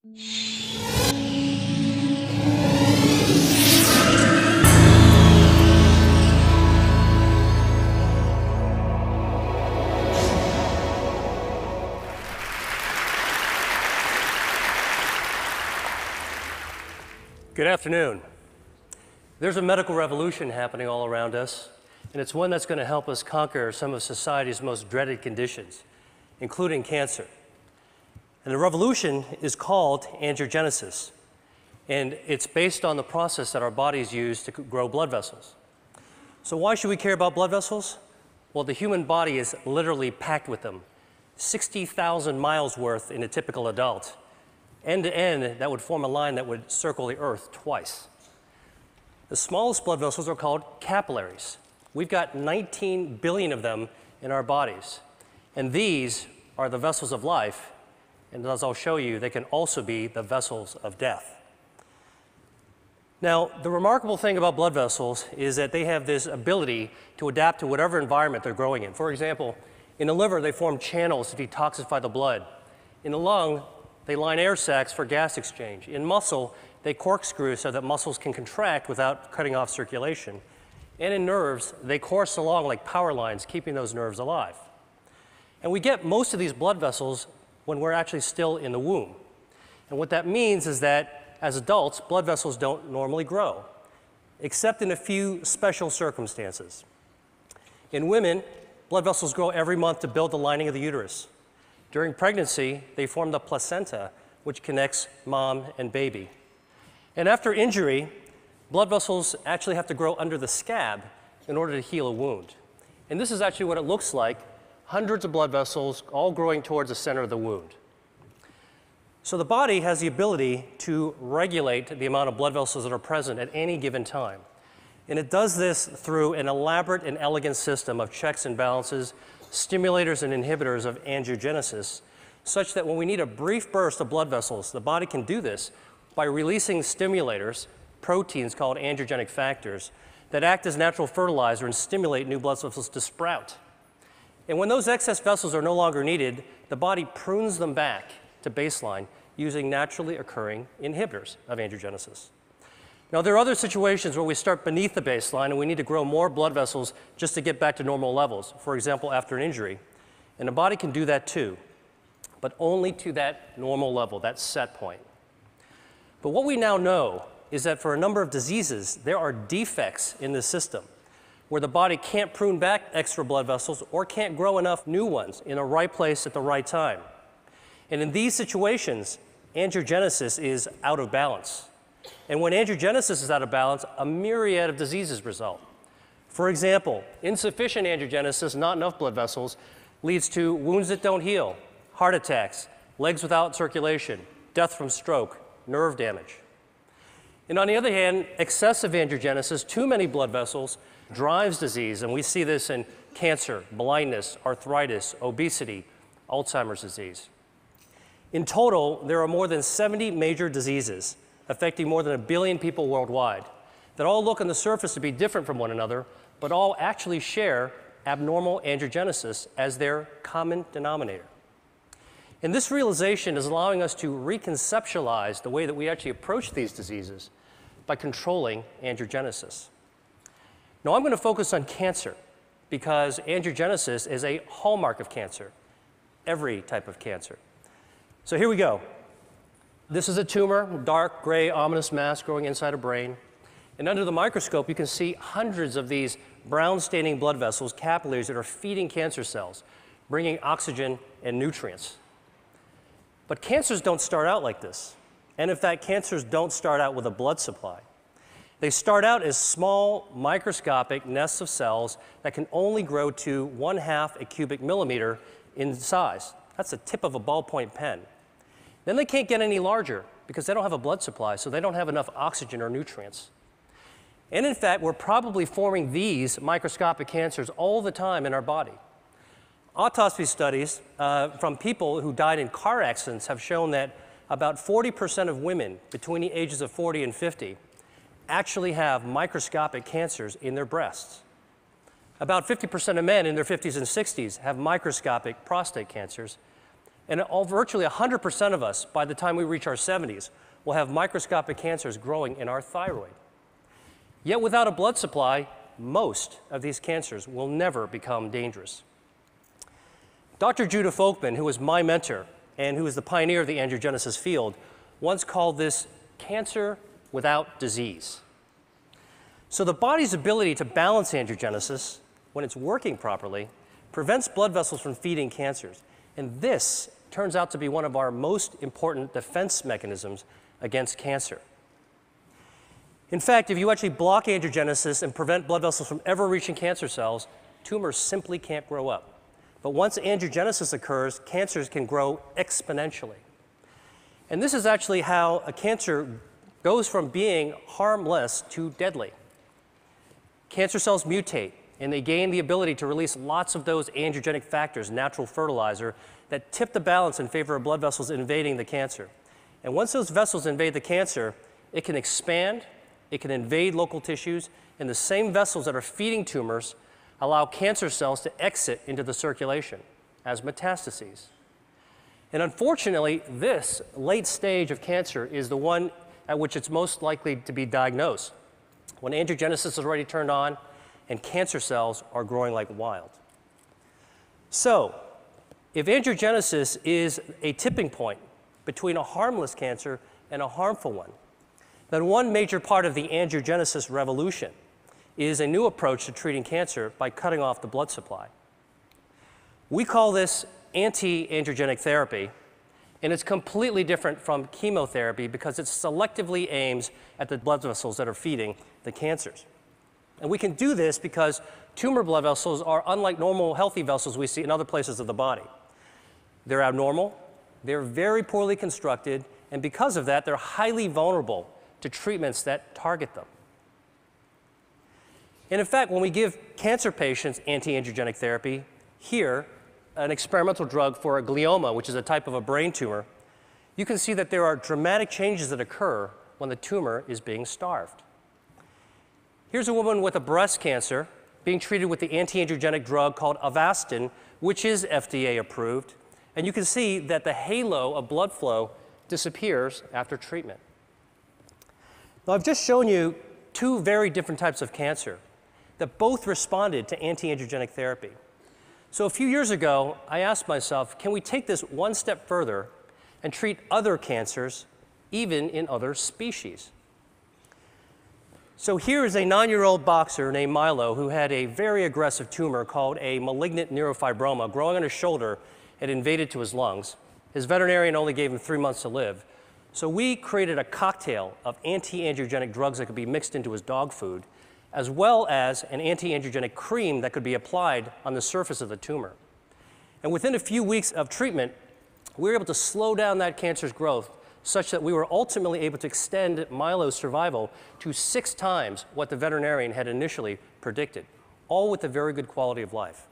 Good afternoon. There's a medical revolution happening all around us, and it's one that's going to help us conquer some of society's most dreaded conditions, including cancer. And the revolution is called angiogenesis, and it's based on the process that our bodies use to grow blood vessels. So why should we care about blood vessels? Well, the human body is literally packed with them, 60,000 miles worth in a typical adult. End to end, that would form a line that would circle the Earth twice. The smallest blood vessels are called capillaries. We've got 19 billion of them in our bodies. And these are the vessels of life. And as I'll show you, they can also be the vessels of death. Now, the remarkable thing about blood vessels is that they have this ability to adapt to whatever environment they're growing in. For example, in the liver, they form channels to detoxify the blood. In the lung, they line air sacs for gas exchange. In muscle, they corkscrew so that muscles can contract without cutting off circulation. And in nerves, they course along like power lines, keeping those nerves alive. And we get most of these blood vessels when we're actually still in the womb. And what that means is that as adults, blood vessels don't normally grow, except in a few special circumstances. In women, blood vessels grow every month to build the lining of the uterus. During pregnancy, they form the placenta, which connects mom and baby. And after injury, blood vessels actually have to grow under the scab in order to heal a wound. And this is actually what it looks like, hundreds of blood vessels all growing towards the center of the wound. So the body has the ability to regulate the amount of blood vessels that are present at any given time. And it does this through an elaborate and elegant system of checks and balances, stimulators and inhibitors of angiogenesis, such that when we need a brief burst of blood vessels, the body can do this by releasing stimulators, proteins called angiogenic factors, that act as natural fertilizer and stimulate new blood vessels to sprout. And when those excess vessels are no longer needed, the body prunes them back to baseline using naturally occurring inhibitors of angiogenesis. Now, there are other situations where we start beneath the baseline and we need to grow more blood vessels just to get back to normal levels, for example, after an injury. And the body can do that too, but only to that normal level, that set point. But what we now know is that for a number of diseases, there are defects in the system where the body can't prune back extra blood vessels or can't grow enough new ones in the right place at the right time. And in these situations, angiogenesis is out of balance. And when angiogenesis is out of balance, a myriad of diseases result. For example, insufficient angiogenesis, not enough blood vessels, leads to wounds that don't heal, heart attacks, legs without circulation, death from stroke, nerve damage. And on the other hand, excessive angiogenesis, too many blood vessels, drives disease. And we see this in cancer, blindness, arthritis, obesity, Alzheimer's disease. In total, there are more than 70 major diseases affecting more than 1 billion people worldwide that all look on the surface to be different from one another, but all actually share abnormal angiogenesis as their common denominator. And this realization is allowing us to reconceptualize the way that we actually approach these diseases by controlling angiogenesis. Now, I'm going to focus on cancer because angiogenesis is a hallmark of cancer, every type of cancer. So here we go. This is a tumor, dark, gray, ominous mass growing inside a brain. And under the microscope, you can see hundreds of these brown-staining blood vessels, capillaries, that are feeding cancer cells, bringing oxygen and nutrients. But cancers don't start out like this. And in fact, cancers don't start out with a blood supply. They start out as small, microscopic nests of cells that can only grow to 1/2 a cubic millimeter in size. That's the tip of a ballpoint pen. Then they can't get any larger because they don't have a blood supply, so they don't have enough oxygen or nutrients. And in fact, we're probably forming these microscopic cancers all the time in our body. Autopsy studies from people who died in car accidents have shown that about 40% of women between the ages of 40 and 50 actually have microscopic cancers in their breasts. About 50% of men in their 50s and 60s have microscopic prostate cancers. And virtually 100% of us, by the time we reach our 70s, will have microscopic cancers growing in our thyroid. Yet without a blood supply, most of these cancers will never become dangerous. Dr. Judah Folkman, who was my mentor and who was the pioneer of the angiogenesis field, once called this cancer without disease. So the body's ability to balance angiogenesis, when it's working properly, prevents blood vessels from feeding cancers. And this turns out to be one of our most important defense mechanisms against cancer. In fact, if you actually block angiogenesis and prevent blood vessels from ever reaching cancer cells, tumors simply can't grow up. But once angiogenesis occurs, cancers can grow exponentially. And this is actually how a cancer goes from being harmless to deadly. Cancer cells mutate, and they gain the ability to release lots of those angiogenic factors, natural fertilizer, that tip the balance in favor of blood vessels invading the cancer. And once those vessels invade the cancer, it can expand, it can invade local tissues, and the same vessels that are feeding tumors allow cancer cells to exit into the circulation as metastases. And unfortunately, this late stage of cancer is the one at which it's most likely to be diagnosed, when angiogenesis is already turned on and cancer cells are growing like wild. So, if angiogenesis is a tipping point between a harmless cancer and a harmful one, then one major part of the angiogenesis revolution is a new approach to treating cancer by cutting off the blood supply. We call this anti-angiogenic therapy, and it's completely different from chemotherapy because it selectively aims at the blood vessels that are feeding the cancers. And we can do this because tumor blood vessels are unlike normal healthy vessels we see in other places of the body. They're abnormal, they're very poorly constructed, and because of that, they're highly vulnerable to treatments that target them. And in fact, when we give cancer patients anti-angiogenic therapy, here, an experimental drug for a glioma, which is a type of a brain tumor, you can see that there are dramatic changes that occur when the tumor is being starved. Here's a woman with a breast cancer being treated with the anti-angiogenic drug called Avastin, which is FDA approved, and you can see that the halo of blood flow disappears after treatment. Now, I've just shown you two very different types of cancer that both responded to anti-angiogenic therapy. So a few years ago, I asked myself, can we take this one step further and treat other cancers, even in other species? So here is a 9-year-old boxer named Milo who had a very aggressive tumor called a malignant neurofibroma growing on his shoulder. It invaded to his lungs. His veterinarian only gave him 3 months to live. So we created a cocktail of anti-angiogenic drugs that could be mixed into his dog food, as well as an anti-angiogenic cream that could be applied on the surface of the tumor. And within a few weeks of treatment, we were able to slow down that cancer's growth such that we were ultimately able to extend Milo's survival to 6 times what the veterinarian had initially predicted, all with a very good quality of life.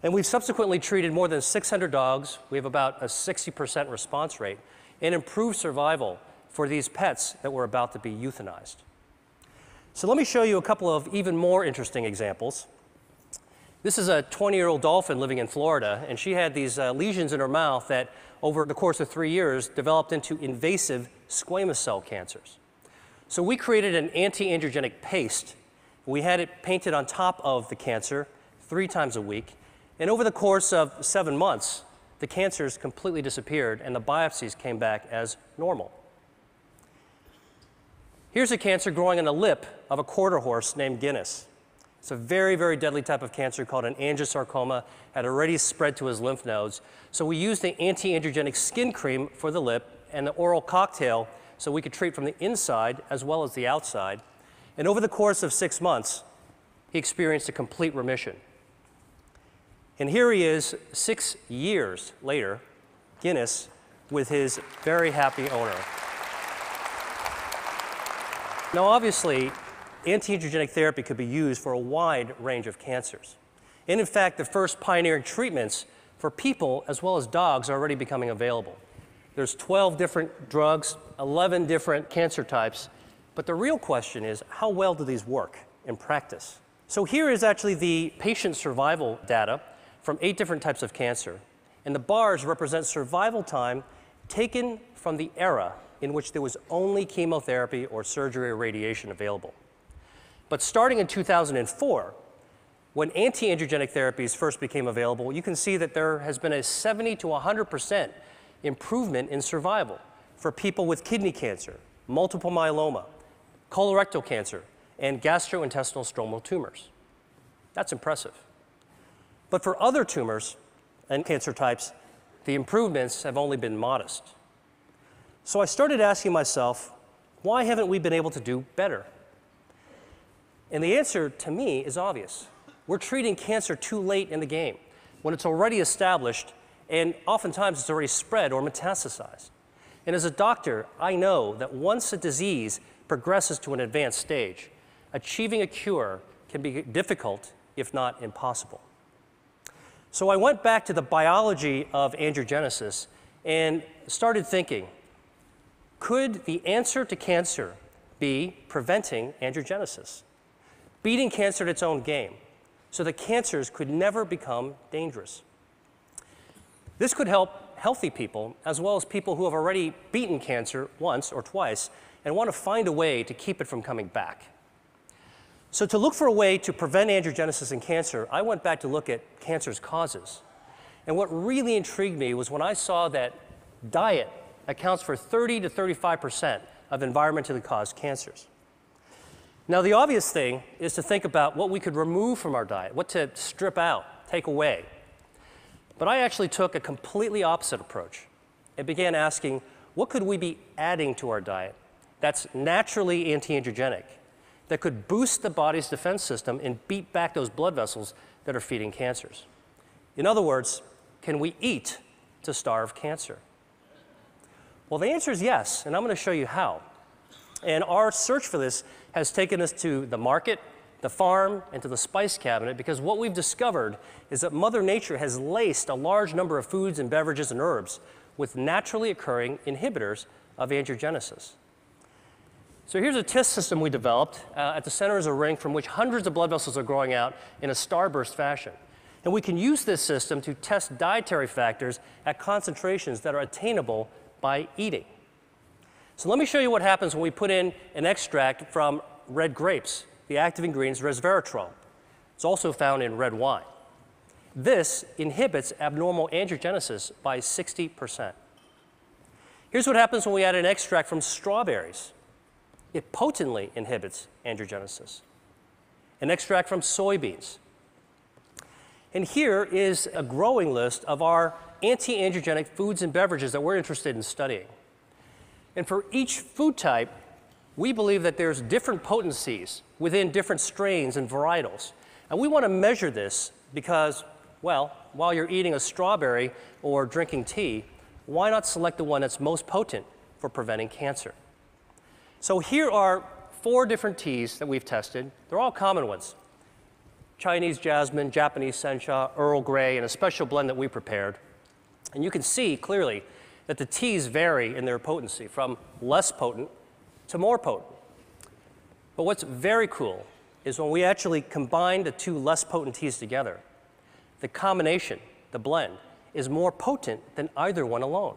And we've subsequently treated more than 600 dogs. We have about a 60% response rate and improved survival for these pets that were about to be euthanized. So let me show you a couple of even more interesting examples. This is a 20-year-old dolphin living in Florida, and she had these lesions in her mouth that, over the course of 3 years, developed into invasive squamous cell cancers. So we created an anti-angiogenic paste. We had it painted on top of the cancer 3 times a week, and over the course of 7 months, the cancers completely disappeared and the biopsies came back as normal. Here's a cancer growing on the lip of a quarter horse named Guinness. It's a very, very deadly type of cancer called an angiosarcoma, had already spread to his lymph nodes. So we used the anti-angiogenic skin cream for the lip and the oral cocktail so we could treat from the inside as well as the outside. And over the course of 6 months, he experienced a complete remission. And here he is 6 years later, Guinness, with his very happy owner. Now, obviously, anti-angiogenic therapy could be used for a wide range of cancers. And in fact, the first pioneering treatments for people as well as dogs are already becoming available. There's 12 different drugs, 11 different cancer types, but the real question is, how well do these work in practice? So here is actually the patient survival data from 8 different types of cancer. And the bars represent survival time taken from the era in which there was only chemotherapy or surgery or radiation available. But starting in 2004, when anti-angiogenic therapies first became available, you can see that there has been a 70 to 100% improvement in survival for people with kidney cancer, multiple myeloma, colorectal cancer, and gastrointestinal stromal tumors. That's impressive. But for other tumors and cancer types, the improvements have only been modest. So I started asking myself, why haven't we been able to do better? And the answer to me is obvious. We're treating cancer too late in the game, when it's already established and oftentimes it's already spread or metastasized. And as a doctor, I know that once a disease progresses to an advanced stage, achieving a cure can be difficult, if not impossible. So I went back to the biology of angiogenesis and started thinking, could the answer to cancer be preventing angiogenesis? Beating cancer at its own game, so that cancers could never become dangerous. This could help healthy people, as well as people who have already beaten cancer once or twice and want to find a way to keep it from coming back. So to look for a way to prevent angiogenesis in cancer, I went back to look at cancer's causes. And what really intrigued me was when I saw that diet accounts for 30 to 35% of environmentally caused cancers. Now, the obvious thing is to think about what we could remove from our diet, what to strip out, take away. But I actually took a completely opposite approach and began asking, what could we be adding to our diet that's naturally anti-angiogenic, that could boost the body's defense system and beat back those blood vessels that are feeding cancers? In other words, can we eat to starve cancer? Well, the answer is yes, and I'm going to show you how. And our search for this has taken us to the market, the farm, and to the spice cabinet, because what we've discovered is that Mother Nature has laced a large number of foods and beverages and herbs with naturally occurring inhibitors of angiogenesis. So here's a test system we developed. At the center is a ring from which hundreds of blood vessels are growing out in a starburst fashion. And we can use this system to test dietary factors at concentrations that are attainable by eating. So let me show you what happens when we put in an extract from red grapes. The active ingredient is resveratrol. It's also found in red wine. This inhibits abnormal angiogenesis by 60%. Here's what happens when we add an extract from strawberries. It potently inhibits angiogenesis. An extract from soybeans. And here is a growing list of our anti-angiogenic foods and beverages that we're interested in studying. And for each food type, we believe that there's different potencies within different strains and varietals. And we want to measure this because, well, while you're eating a strawberry or drinking tea, why not select the one that's most potent for preventing cancer? So here are 4 different teas that we've tested. They're all common ones. Chinese jasmine, Japanese sencha, Earl Grey, and a special blend that we prepared. And you can see clearly that the teas vary in their potency from less potent to more potent. But what's very cool is when we actually combine the 2 less potent teas together, the combination, the blend, is more potent than either one alone.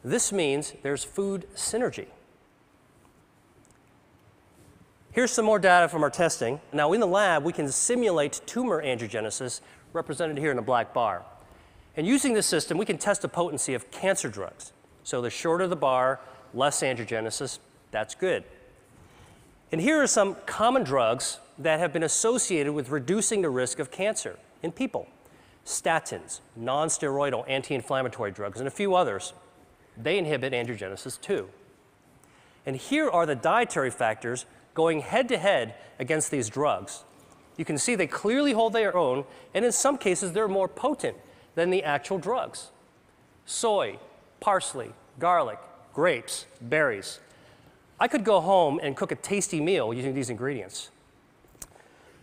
This means there's food synergy. Here's some more data from our testing. Now, in the lab, we can simulate tumor angiogenesis, represented here in the black bar. And using this system, we can test the potency of cancer drugs. So the shorter the bar, less angiogenesis, that's good. And here are some common drugs that have been associated with reducing the risk of cancer in people. Statins, non-steroidal anti-inflammatory drugs, and a few others. They inhibit angiogenesis too. And here are the dietary factors going head-to-head against these drugs. You can see they clearly hold their own, and in some cases, they're more potent than the actual drugs. Soy, parsley, garlic, grapes, berries. I could go home and cook a tasty meal using these ingredients.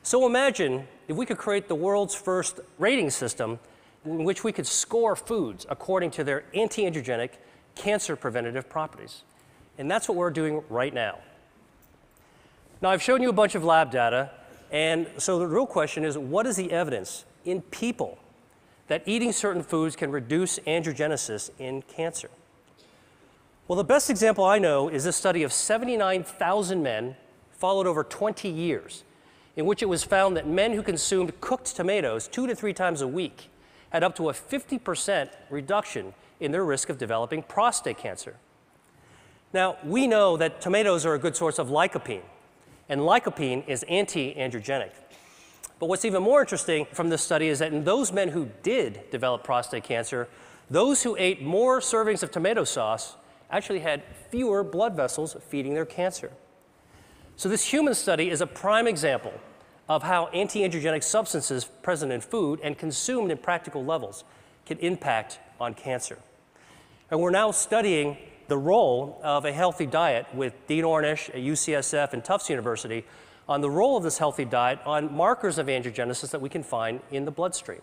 So imagine if we could create the world's first rating system in which we could score foods according to their anti-angiogenic, cancer preventative properties. And that's what we're doing right now. Now, I've shown you a bunch of lab data, and so the real question is, what is the evidence in people that eating certain foods can reduce angiogenesis in cancer. Well, the best example I know is this study of 79,000 men followed over 20 years, in which it was found that men who consumed cooked tomatoes 2 to 3 times a week had up to a 50% reduction in their risk of developing prostate cancer. Now, we know that tomatoes are a good source of lycopene, and lycopene is anti-angiogenic. But what's even more interesting from this study is that in those men who did develop prostate cancer, those who ate more servings of tomato sauce actually had fewer blood vessels feeding their cancer. So this human study is a prime example of how anti-angiogenic substances present in food and consumed in practical levels can impact on cancer. And we're now studying the role of a healthy diet with Dean Ornish at UCSF and Tufts University on the role of this healthy diet on markers of angiogenesis that we can find in the bloodstream.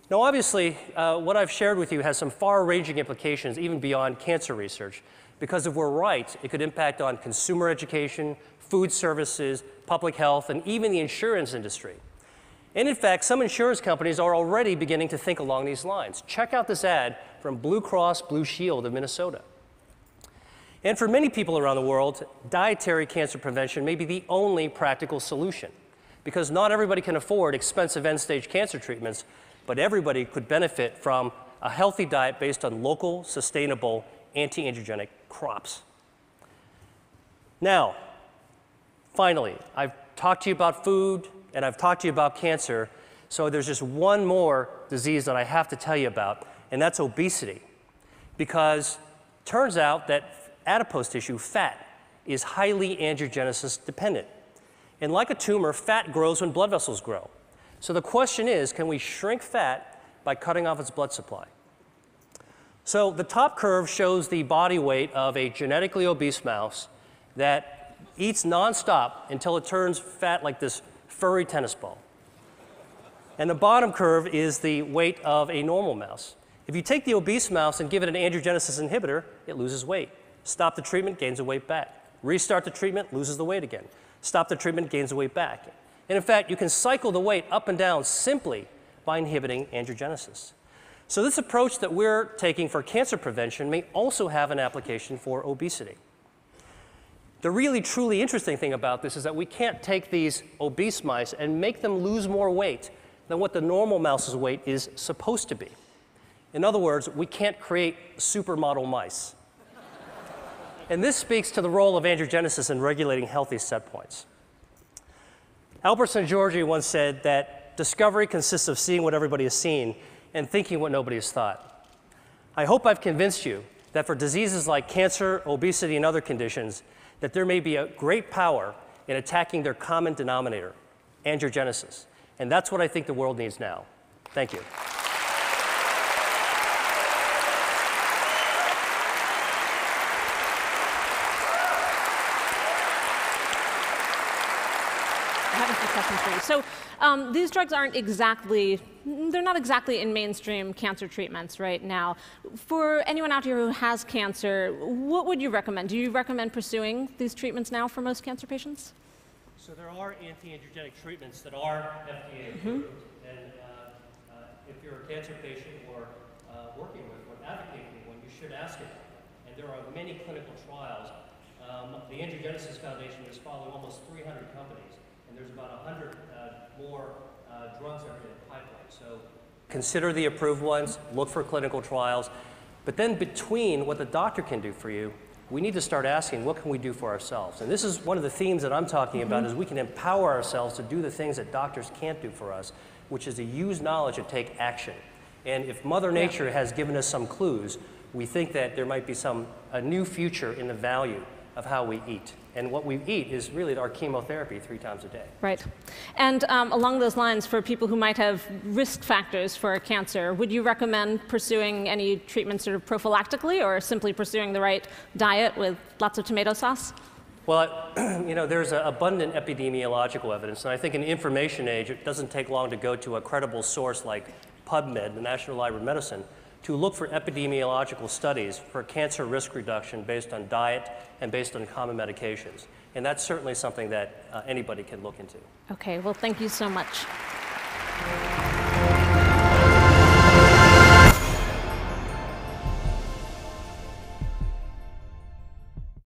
Now, obviously, what I've shared with you has some far-ranging implications even beyond cancer research, because if we're right, it could impact on consumer education, food services, public health, and even the insurance industry. And in fact, some insurance companies are already beginning to think along these lines. Check out this ad from Blue Cross Blue Shield of Minnesota. And for many people around the world, dietary cancer prevention may be the only practical solution, because not everybody can afford expensive end-stage cancer treatments, but everybody could benefit from a healthy diet based on local, sustainable, anti-angiogenic crops. Now, finally, I've talked to you about food, and I've talked to you about cancer, so there's just one more disease that I have to tell you about, and that's obesity. Because it turns out that adipose tissue, fat, is highly angiogenesis dependent. And like a tumor, fat grows when blood vessels grow. So the question is, can we shrink fat by cutting off its blood supply? So the top curve shows the body weight of a genetically obese mouse that eats nonstop until it turns fat like this furry tennis ball. And the bottom curve is the weight of a normal mouse. If you take the obese mouse and give it an angiogenesis inhibitor, it loses weight. Stop the treatment, gains the weight back. Restart the treatment, loses the weight again. Stop the treatment, gains the weight back. And in fact, you can cycle the weight up and down simply by inhibiting angiogenesis. So this approach that we're taking for cancer prevention may also have an application for obesity. The really, truly interesting thing about this is that we can't take these obese mice and make them lose more weight than what the normal mouse's weight is supposed to be. In other words, we can't create supermodel mice. And this speaks to the role of angiogenesis in regulating healthy set points. Albert Szent-Györgyi once said that discovery consists of seeing what everybody has seen and thinking what nobody has thought. I hope I've convinced you that for diseases like cancer, obesity, and other conditions, that there may be a great power in attacking their common denominator, angiogenesis. And that's what I think the world needs now. Thank you. So these drugs aren't exactly, they're not exactly in mainstream cancer treatments right now. For anyone out here who has cancer, what would you recommend? Do you recommend pursuing these treatments now for most cancer patients? So there are anti-angiogenic treatments that are FDA approved. And if you're a cancer patient or working with or advocating one, you should ask it. And there are many clinical trials. The Angiogenesis Foundation is following almost 300 companies. And there's about 100 more drugs that are in the pipeline. So consider the approved ones, look for clinical trials. But then between what the doctor can do for you, we need to start asking, what can we do for ourselves? And this is one of the themes that I'm talking about, is we can empower ourselves to do the things that doctors can't do for us, which is to use knowledge and take action. And if Mother Nature has given us some clues, we think that there might be a new future in the value of how we eat. And what we eat is really our chemotherapy 3 times a day. Right. And along those lines, for people who might have risk factors for cancer, would you recommend pursuing any treatment sort of prophylactically, or simply pursuing the right diet with lots of tomato sauce? Well, you know, there's abundant epidemiological evidence, and I think in the information age, it doesn't take long to go to a credible source like PubMed, the National Library of Medicine, to look for epidemiological studies for cancer risk reduction based on diet and based on common medications. And that's certainly something that anybody can look into. Okay, well, thank you so much.